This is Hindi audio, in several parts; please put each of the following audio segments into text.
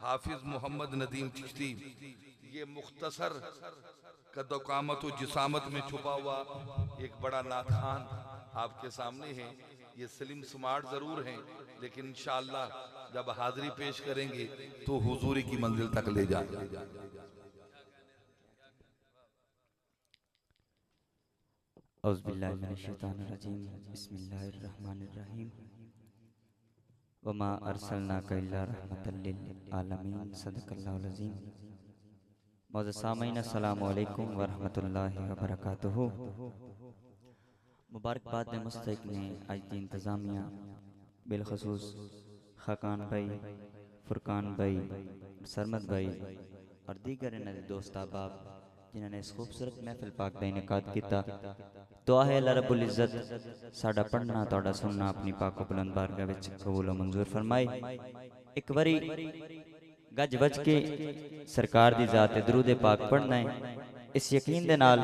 हाफिज मोहम्मद नदीम चिश्ती, ये मुख्तसर कद्दोकामत व जिसामत में छुपा हुआ एक बड़ा नाथखान आपके सामने है। ये स्लिम स्मार्ट जरूर हैं, लेकिन इंशाअल्लाह जब हाजिरी पेश करेंगे तो हुजूरी की मंजिल तक ले जाएंगे। औज़ुबिल्लाहि मिनश्शैतानिर्रजीम, बिस्मिल्लाहिर्रहमानिर्रहीम। वमा अर्सलनाका इल्ला रहमतल लिल आलमीन, सदक़ल्लाहुल अज़ीम। मौजूद सामीन, अस्सलामु अलैकुम व रहमतुल्लाहि व बरकातुहू। मुबारकबाद में मुस्तहिक़ ने आज की इंतज़ामिया, बिलखसूस खाकान भाई, फुरकान भाई, सरमद भाई और दीगर नज़र दोस्त अहबाब जिन्होंने इस खूबसूरत महफिल पाक का इनेकाद किया। दुआ है अल्लाह रब्बुल इज़्ज़त साडा पढ़ना तुहाडा सुनना अपनी पाक बुलंद बारगाह विच कबूल और मंजूर फरमाए। एक बारी गज बज के सरकार दी ज़ात दरूद पाक पढ़ना है, इस यकीन दे नाल,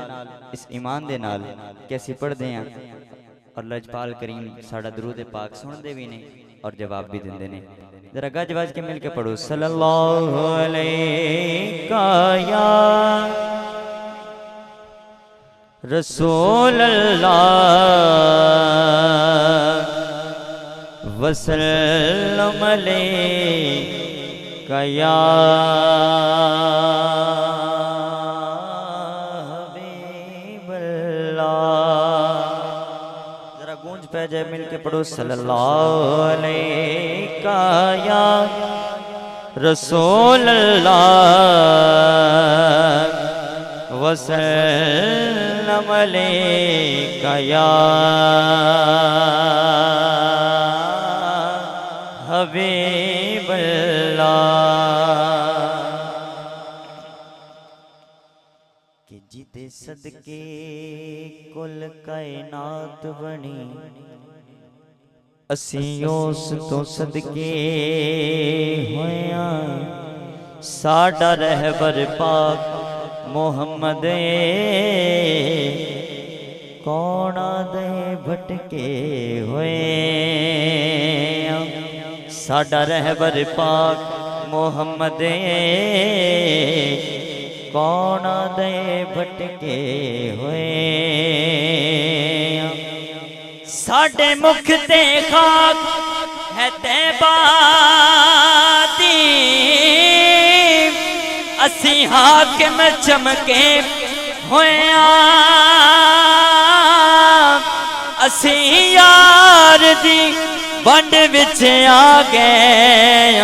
इस ईमान दे नाल कि असीं पढ़दे हैं और लजपाल करीम साडा दरूद पाक सुनदे भी ने और जवाब भी देंदे ने। जरा गज बज के मिल के पढ़ो सल्लल्लाहु अलैका या रसूल अल्लाह वसल्लम अलैका या हबीबल्लाह। जरा गूंज पे जाए, मिल के पढ़ो सल्लल्लाहु अलैका या रसूल अल्लाह वसल्लम अलैका या हबीबल्लाह। कि जिदे सदके कुल कायनात बनी, असीं उस तो सदके होया। साडा रहबर पाक मोहम्मद कौना दे भटके होए। साडा रहबर पाक मोहम्मद कौना दे भटके होए। साडे मुख ते खाक है तैबा दी, असी हाकिम चमके होया। असी यार दी वंड विच आ गए,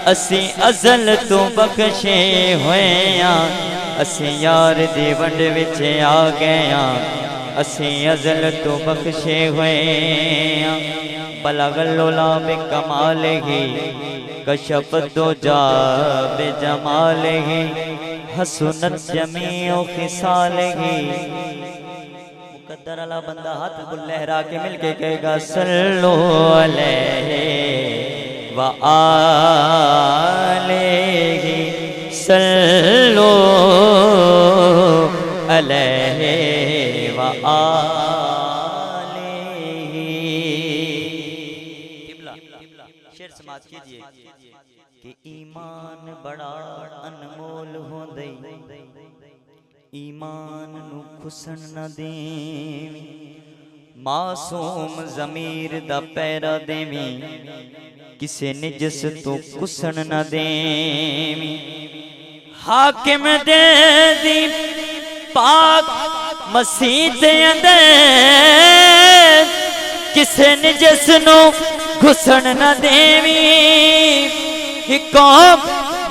असी अजल तो बख्शे होया। असी यार दी वंड विच आ गए, असी अजल तो बख्शे होया। बलगल उला बिकमालिही कशफ दो जा बेजमालिही, हसनत जमीओ खिसालिही। मुकद्दर अला बंदा हाथ को लहरा के मिल के कहेगा सल्लो अलैहि व आलिही, सल्लो अलैहि व आलिही। शेर समाज कीजिए कि ईमान बड़ा अनमोल होंदे, ईमान नू खुसन न देवी। मासूम ज़मीर दा पैरा देवी, किसे निजस तो कुसन न देवी। हाकिम दे दी पाक मसीह अंदर, किसे निजस नो घुसन न देवी। हिको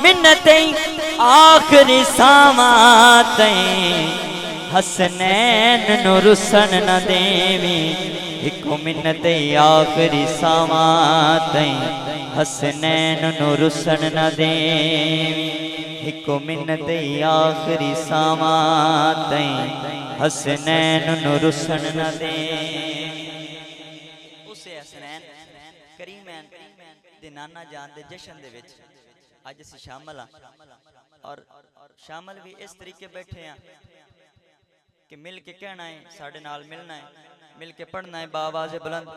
मिन्नत आखिरी सामात, हसनैन नु रुसन न देवी। हिको मिन्नत आखिरी सामात, हसनैन नु रुसन न देवी। हिको मिन्नत आखिरी सामात, हसनैन नु रुसन न देवी। उसे हसनैन करीमैन दे नाना जान दे जश्न दे विच अज असीं शामिल हाँ और शामिल भी इस तरीके बैठे हैं कि मिल के कहना है, साढ़े नाल मिलना है, मिल के पढ़ना है बावाज़े बुलंद,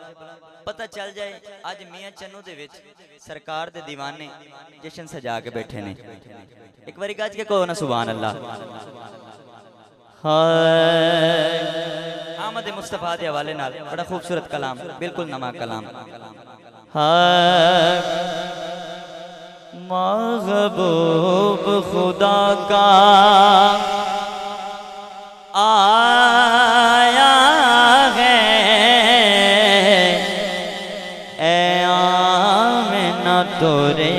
पता चल जाए। आज मियाँ चन्नू दे विच सरकार दे दीवाने जश्न सजा के बैठे ने। एक बारी गज के कहो ना सुभान अल्लाह। हाय आमद मुस्तफा के हवाले नाल बड़ा खूबसूरत कलाम, बिल्कुल नमा कलाम। हाय महबूब खुदा का आया है, ए आमिना तोरे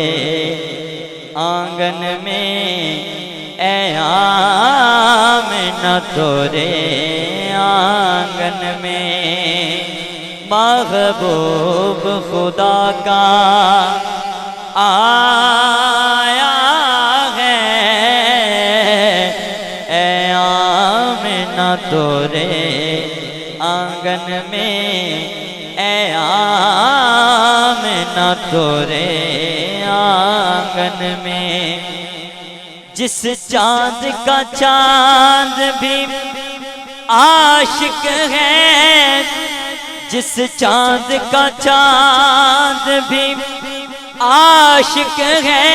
आंगन में, ए आमिना तोरे आंगन में। महबूब खुदा का आया है, ए आमिना तोरे आंगन में, ए आमिना तोरे आंगन में। जिस चांद का चांद भी आशिक है, जिस चांद का चांद भी आशिक है,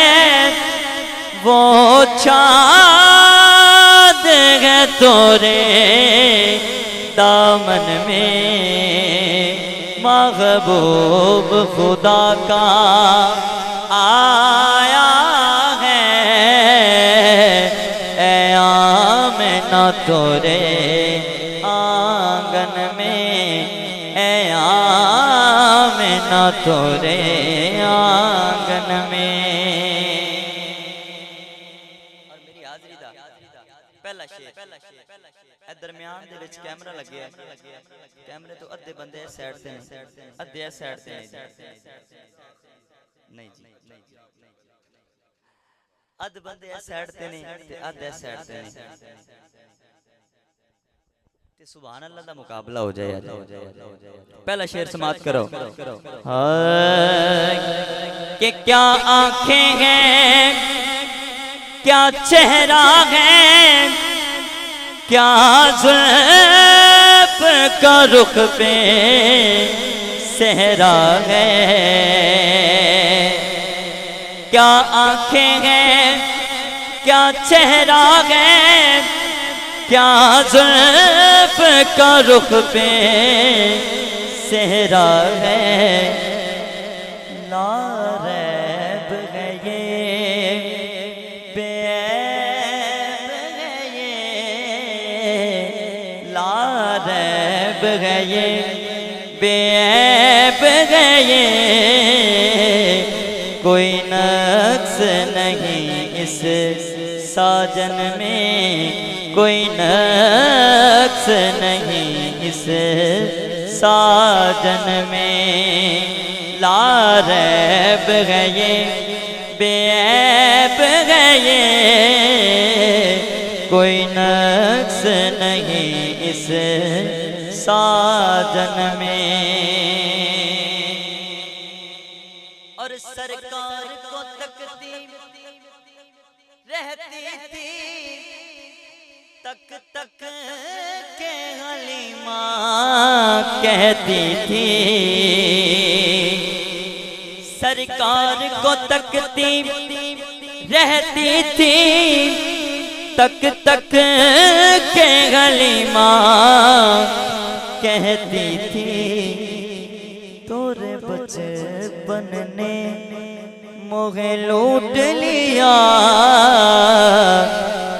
वो चांद है तोरे दामन में। महबूब खुदा का आया है, ए आमिना तोरे आंगन में, ए आमिना तोरे आंगन में। और मेरी हाज़री दा पहला शेर ए दरमियान दे विच कैमरा लगे है, कैमरे तो अद्धे बंदे इस साइड ते ने, अद्धे इस साइड ते नहीं जी, अध बंदे इस साइड ते ने ते अद्धे इस साइड ते ने। ते सुभान अल्लाह दा मुकाबला हो जाए। पहला शेर समाप्त करो। कि क्या आंखें हैं, क्या चेहरा है, क्या ज़ुल्फ़ का रुख पे सेहरा है। क्या आंखें हैं, क्या चेहरा है, क्या ज़ुल्फ़ का रुख पे सेहरा है। लारैब है ये, बेऐब है ये, लारैब है ये, बेऐब है ये। कोई नक्स नहीं इस साजन में, कोई नक्स नहीं इस साजन में। लारैब है ये, बेऐब है ये, कोई नक्स नहीं इस साजन में। और सरकार को तकती रहती थी, तक तक के हलीमा कहती थी। सरकार को तकती रहती थी, तक तक के हलीमा कहती थी। तोरे बचपन ने मोहे लूट लिया,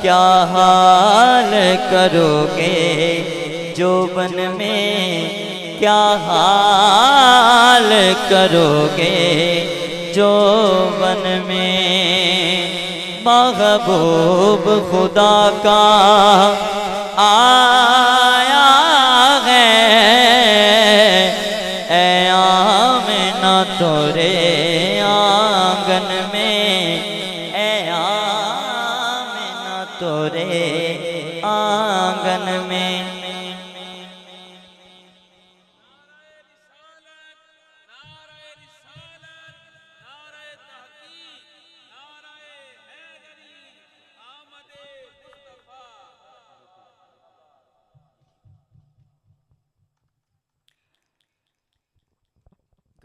क्या हाल करोगे जोबन में, क्या हाल करोगे जोबन में। महबूब खुदा का आया है, ए आमिना तोरे आंगन में, ए आमिना तोरे आंगन में।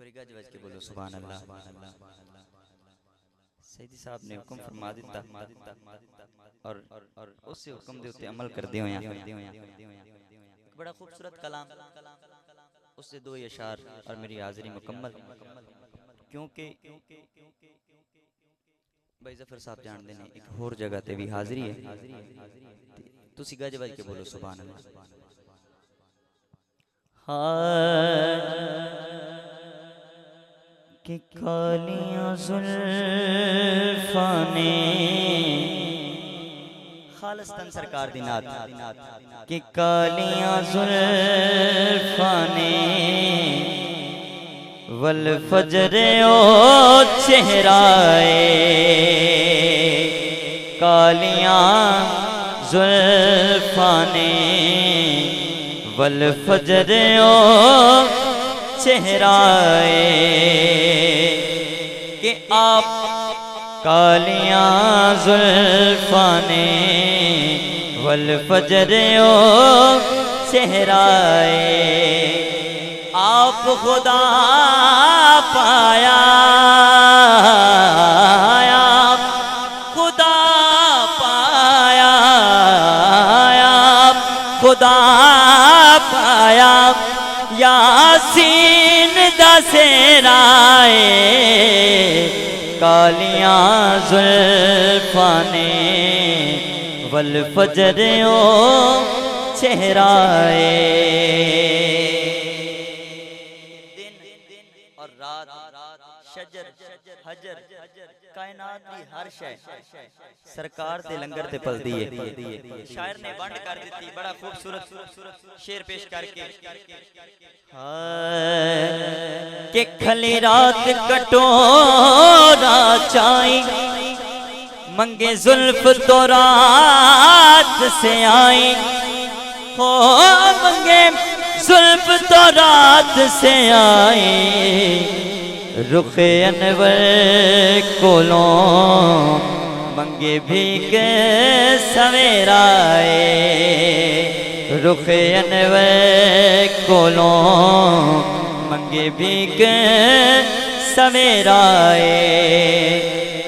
बारी गज वज के बोलो सुभान अल्लाह। सैयदी साहब ने हुक्म फरमा दिता और उससे हुक्म दे उत्ते अमल कर दियो। बड़ा खूबसूरत कलाम, उससे दो अशार और मेरी हाजिरी मुकम्मल। क्योंकि भाई जफर साहब जान देने एक होर जगह ते भी हाजिरी है, तुसी गज वज के बोलो सुभान अल्लाह। कि कालियां जुल्फां ने खालिस्तान सरकार दी नात कि कालियां जुल्फां ने वल फजरे ओ चेहराए, कालियां जुल्फां ने वल फजरे ओ चेहराए, कि आप कालियां जुल्फां ने वल फजरे ओ चेहराए, आप खुदा पाया, आप खुदा पाया, आप खुदा पाया, यासीन दसेराए, कालियां जुल्फां ने वल फजरे ओ चेहराए। और रात शजर हजर कायनात दी हर शय सरकार दे लंगर ते पलदी है। शायर ने वंड कर दी, बड़ा खूबसूरत शेर पेश करके कि खली रात कटोरा चाई, मंगे जुल्फ तो रात से आई, हो मंगे जुल्फ तो रात से आई, रुखे अनवर कोलों मंगे भीग सवेराए, रुखे अनवर कोलों मंगे भीग सवेराए,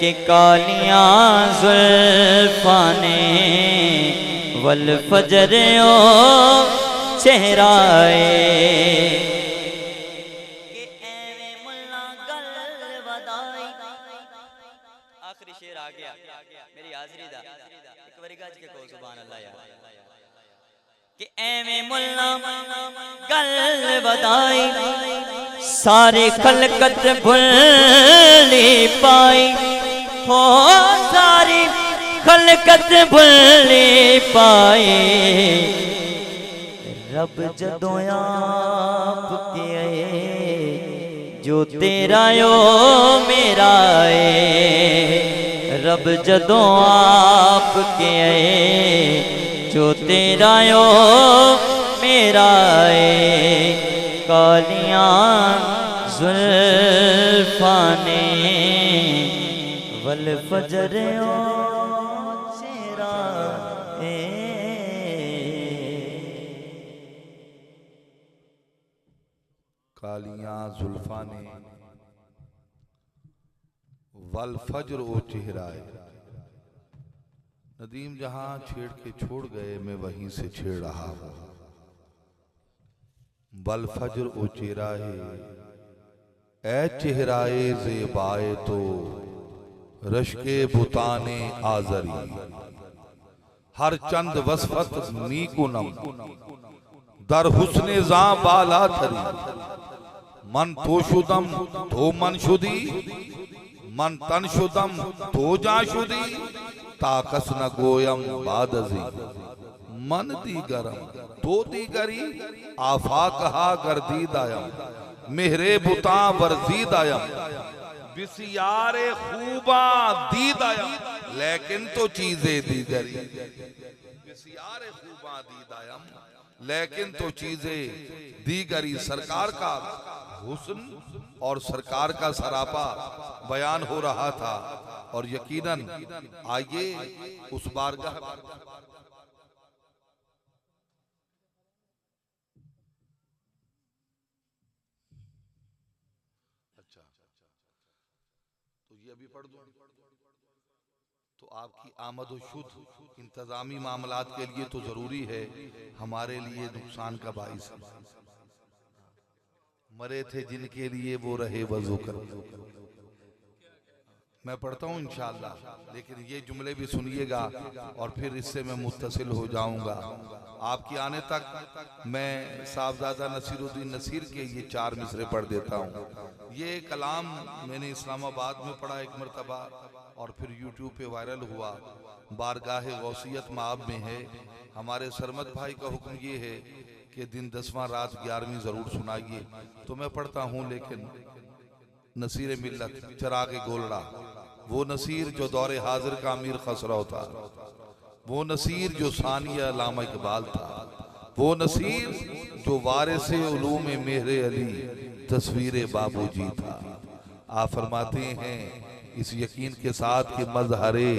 कि कालियां जुल्फां ने वल फजरे ओ चेहराए, कि एवे मुल्ला गल वदाई। आखिरी शेर आ गया मेरी हाजिरी दा, एक बारी गज के कहो सुभान अल्लाह यार। कि एवे मुल्ला गल वदाई, सारी खलकत भुल्ली पाई, हो सारी खलकत भुल्ली पाई, रब जदों आप के आए, जो तेरा यो मेरा है, रब जदों आप के आए, जो तेरा यो मेरा है, कालियां जुल्फां ने वल फजरे ओ चेहराए। कालियां जुल्फां ने वल फजर ओ चेहराए। नदीम जहां छेड़ के छोड़ गए, मैं वहीं से छेड़ रहा हूं। वल फजर ओ चेहराए, ए चेहराए ज़ेबाए तो रश्के बुताने आज़री, हर चंद वसफत नीकुनम दर हुस्ने ज़ां बाला थरी, मन तो शुदम तो मन शुदी, मन तन शुदम तो जा शुदी, ताकस न गोयम बादजी, मन दी गरम तो दी गरी, आफाक हा गर्दीदायम, मेहरे बुता वर्जीदायम, बिसियारे खूबा दीदायम, लेकिन तो चीजें दीगरी, बिसियारे खूबा दीदायम, लेकिन तो चीजें दीगरी। सरकार का हुस्न और सरकार का सरापा बयान हो रहा था, और यकीनन आइए उस बारगाह अभी पढ़ दूं? तो आपकी आमद व शुद्ध इंतजामी मामलात के लिए तो जरूरी है, हमारे लिए नुकसान का बाइस है। मरे थे जिनके लिए वो रहे वजू कर। मैं पढ़ता हूँ इंशाअल्लाह, लेकिन ये जुमले भी सुनिएगा और फिर इससे मैं मुत्तसिल हो जाऊंगा। आपके आने तक मैं साहबजादा नसीरुद्दीन नसीर के ये 4 मिसरे पढ़ देता हूँ। ये कलाम मैंने इस्लामाबाद में पढ़ा एक मरतबा और फिर यूट्यूब पे वायरल हुआ। बारगाह गौसियत माब में है। हमारे सरमद भाई का हुक्म ये है कि दिन 10वां रात 11वीं जरूर सुनाइए। तो मैं पढ़ता हूँ, लेकिन नसीर मिल्लत चरागे गोलड़ा, वो नसीर जो दौरे हाजिर का अमीर खसरा था, वो नसीर जो सानिया अल्लामा इकबाल था, वो नसीर जो वारिसे उलूम मेहरे अली तस्वीर बाबूजी था। आप फरमाते हैं इस यकीन के साथ कि मजहरे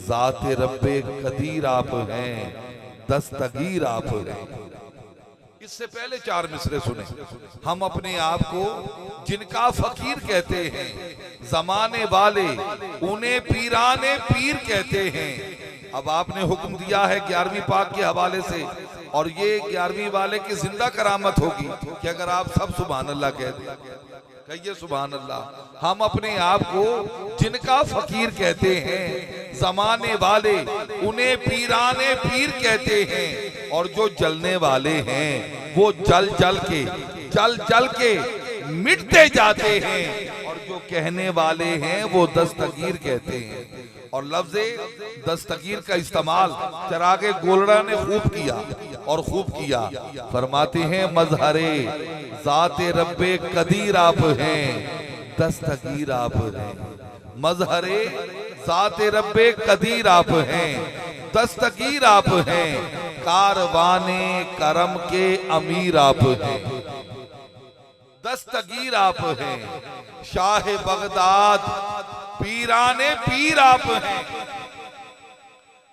जाते रब्बे कदीर आप हैं, दस्तगीर आप हैं। इससे पहले 4 मिसरे सुने। हम अपने आप को जिनका फकीर कहते हैं, जमाने वाले उन्हें पीराने पीर कहते हैं। अब आपने हुक्म दिया है 11वीं पाक के हवाले से, और ये 11वीं वाले की जिंदा करामत होगी कि अगर आप सब सुभान अल्लाह कह दें। कहिए सुभान अल्लाह। हम अपने आप को जिनका फकीर कहते हैं, जमाने वाले उन्हें पीराने पीर कहते हैं, और जो जलने वाले हैं वो जल जल के मिटते जाते हैं, और जो कहने वाले हैं वो दस्तगीर कहते हैं। और लफ्ज़ दस्तगीर का इस्तेमाल चरागे गोलड़ा ने खूब किया और खूब किया। फरमाते हैं मजहरे जाते रब्बे कदीर आप हैं, दस्तगीर आप हैं। मजहरे जाते रब्बे कदीर आप हैं, दस्तगीर आप हैं। कारवाने करम के अमीर आप हैं, दस्तगीर आप हैं। शाह बगदाद पीराने पीर आप हैं,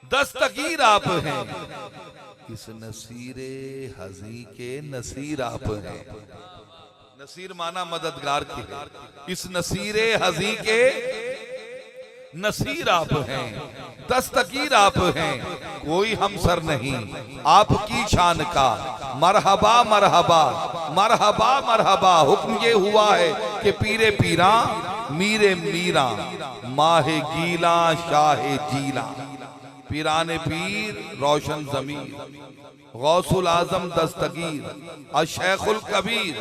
दस्तगीर आप हैं। इस नसीरे हजी के नसीर आप हैं। नसीर माना मददगार की है। इस नसीरे हजी के नसीर आप हैं, दस्तगीर आप हैं। कोई हमसर नहीं आपकी शान का, मरहबा मरहबा मरहबा मरहबा। हुक्म ये हुआ है कि पीरे पीरा मीरे मीरा, माहे गीला शाहे जीला। पीराने पीर रोशन जमीर, गौसुल आजम दस्तगीर, अशैखुल कबीर,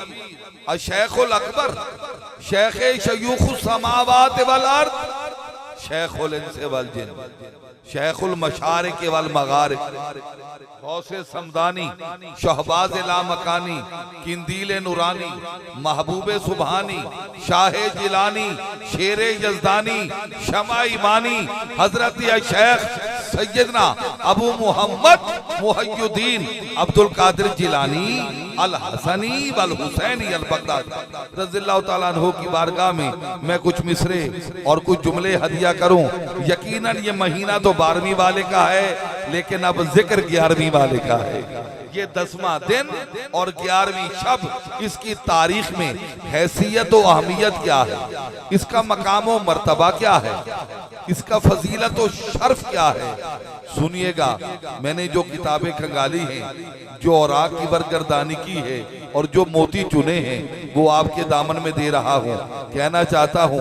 अशैखुल अकबर, शेखे शयूखुस समावात वल अर्द, शेखुल इंस वल जिन, शेखुल मशारिक वल मगारिब, गौसे समदानी, शहबाज लामकानी, किंदील नूरानी, महबूबे सुबहानी, शाहे जिलानी, शेरे यजदानी, शमा ईमानी, हजरत शेख सैयदना अबू मोहम्मद मुहय्युद्दीन अब्दुल कादिर जिलानी अल हसनी वल हुसैनी अल बगदादी रज़ियल्लाहु ताला अन्हु की बारगाह में मैं कुछ मिसरे और कुछ जुमले हदिया करूं। यकीनन ये महीना तो 12वीं वाले का है, लेकिन अब जिक्र 11वीं वाले का है। ये 10वां दिन और 11वीं शब, इसकी तारीख में हैसियत और अहमियत क्या है, इसका मकाम व मर्तबा क्या है, इसका फजीलत और शर्फ क्या है, सुनिएगा। मैंने जो किताबें खंगाली हैं, जो औराक की बरगर्दानी की है और जो मोती चुने हैं, वो आपके दामन में दे रहा हूँ। कहना चाहता हूँ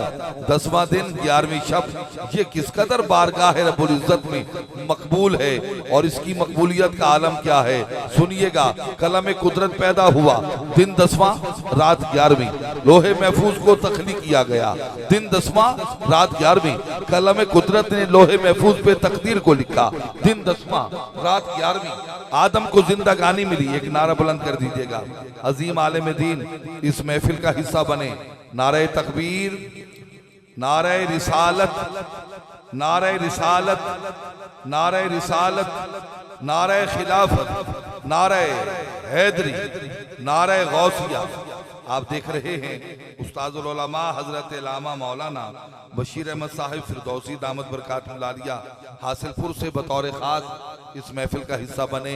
10वां दिन 11वीं शब, ये किस कदर बारगाह रब्बुल इज्जत में मकबूल है और इसकी मकबूलियत का आलम क्या है, सुनिएगा। कलम कुदरत पैदा हुआ दिन 10वां रात 11वीं, लोहे महफूज को तख्लीक किया गया दिन 10वां रात 11वीं। कलम कुदरत ने लोहे महफूज पे तकदीर को लिखा दिन 10वां रात 11वीं। आदम को जिंदगानी मिली। एक नारा बुलंद कर दीजिएगा। अजीम आलिम दीन इस महफिल का हिस्सा बने। नारे तकबीर, नारे रिसालत, नारे रिसालत, नारे रिसालत, नारे खिलाफत, नारे हैदरी, नारे गौसिया। आप देख रहे हैं उस्ताजुल उलमा हजरत अल्लामा मौलाना बशीर अहमद साहिब फिरदौसी दामद बरकातुहुल आलिया हासिलपुर से बतौर खास इस महफिल का हिस्सा बने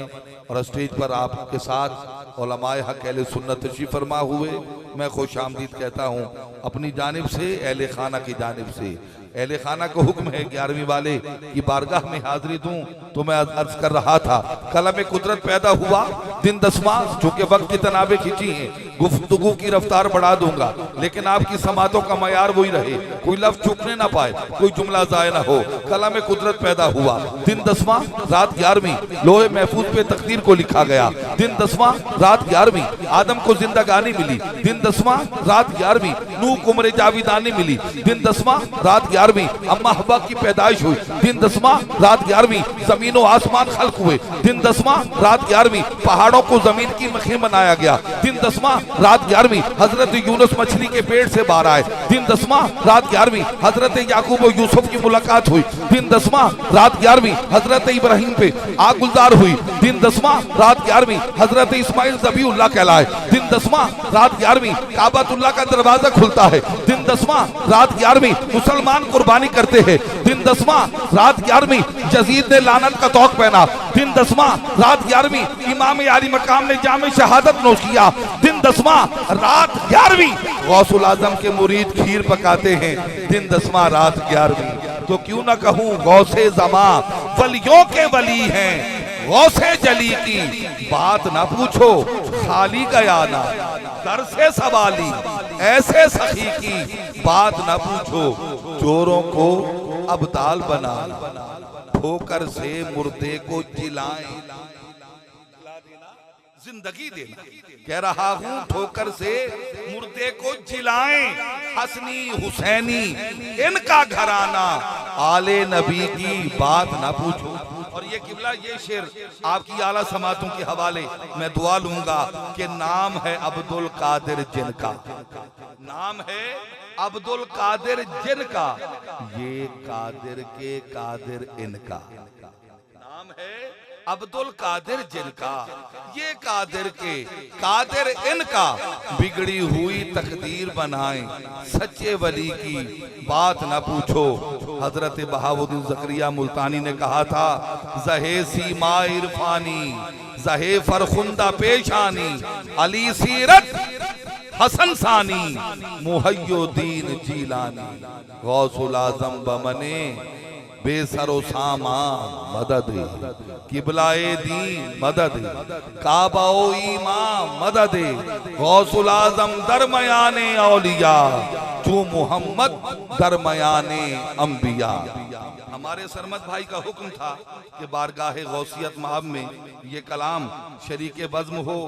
और स्टेज पर आपके साथ उलमाए हक अहले सुन्नत तशरीफ फरमा हुए। मैं खुश आमदीद कहता हूँ अपनी जानिब से, अहले खाना की जानिब से। अहले खाना को हुक्म है 11वीं वाले की बारगाह में हाजिरी दूं। तो मैं अर्ज कर रहा था कलम कुदरत पैदा हुआ दिन 10वां, चूंकि वक्त की तनाबें खींची हैं, गुफ्तगू की रफ्तार बढ़ा दूंगा, लेकिन आपकी समातों का मयार वही रहे, कोई लफ्ज चूकने ना पाए, कोई जुमला जाया ना हो। कलम कुदरत पैदा हुआ दिन 10वां रात 11वीं, लोहे महफूज पे तकदीर को लिखा गया दिन 10वां रात 11वीं, आदम को जिंदगानी मिली दिन 10वां रात 11वीं, नूह को उम्र जाविदानी मिली दिन 10वां रात 11वीं, अम्मा हव्वा की पैदाइश हुई दिन 10वां रात 11वीं, जमीन और आसमान खल्क हुए दिन 10वां रात 11वीं, पहाड़ों को जमीन की मखीन बनाया गया दिन 10वां रात 11वीं, हजरत यूनुस मछली के पेट से बाहर आए दिन 10वां रात 11वीं, हजरत याकूब और यूसुफ की मुलाकात हुई दिन 10वां रात 11वीं, हजरत इब्राहिम पे आग गुलजार हुई दिन 10वां रात 11वीं, हजरत इस्माइल ज़बीहुल्लाह कहलाए दिन 10वां रात 11वीं, काबतुल्लाह का दरवाजा खुलता है दिन 10वां रात 11वीं, मुसलमान कुर्बानी करते हैं दिन 10वां रात 11वीं, यजीद ने लानत का तौक पहना दिन 10वां रात 11वीं, इमाम आली मकाम ने जामे शहादत नोश किया दिन 10वां रात 11वीं, गौसुल आजम के मुरीद खीर पकाते हैं दिन 10वां रात 11वीं। तो क्यों ना कहूँ गौसे जमा वलियों के वली हैं, गौसे जली की बात ना पूछो खाली गया ना, दर से सवाली ऐसे सखी की बात ना पूछो, चोरों को अबदाल बना ठोकर से मुर्दे को जिलाएं, जिंदगी देना। कह रहा हूं ठोकर से मुर्दे को जिलाएं, हसनी हुसैनी इनका घराना, आले नबी की बात ना पूछो। और ये किबला ये शेर आपकी आला समातों के हवाले मैं दुआ लूंगा कि नाम है अब्दुल कादिर जिनका, नाम है अब्दुल कादिर जिनका, ये कादिर के कादिर इनका, नाम है अब्दुल कादिर जिनका, ये कादिर के कादिर इनका, बिगड़ी हुई तकदीर बनाए सच्चे वली की बात ना पूछो। हजरत बहाउद्दीन ज़करिया मुल्तानी ने कहा था जहे सीमा इरफानी जहे फरखुंदा पेशानी, अली सीरत हसन सानी मुहय्युद्दीन जीलानी, गौसुल आज़म बमने बेसरो सामा मदद, किबलाए दी मदद, काबाओ ईमा मदद, गौसुल आजम दरमयाने औलिया, जो मोहम्मद दरमयाने अंबिया। हमारे सरमद भाई का हुक्म था कि बारगाह गौसियत महब में ये कलाम शरीके बज़्म हो।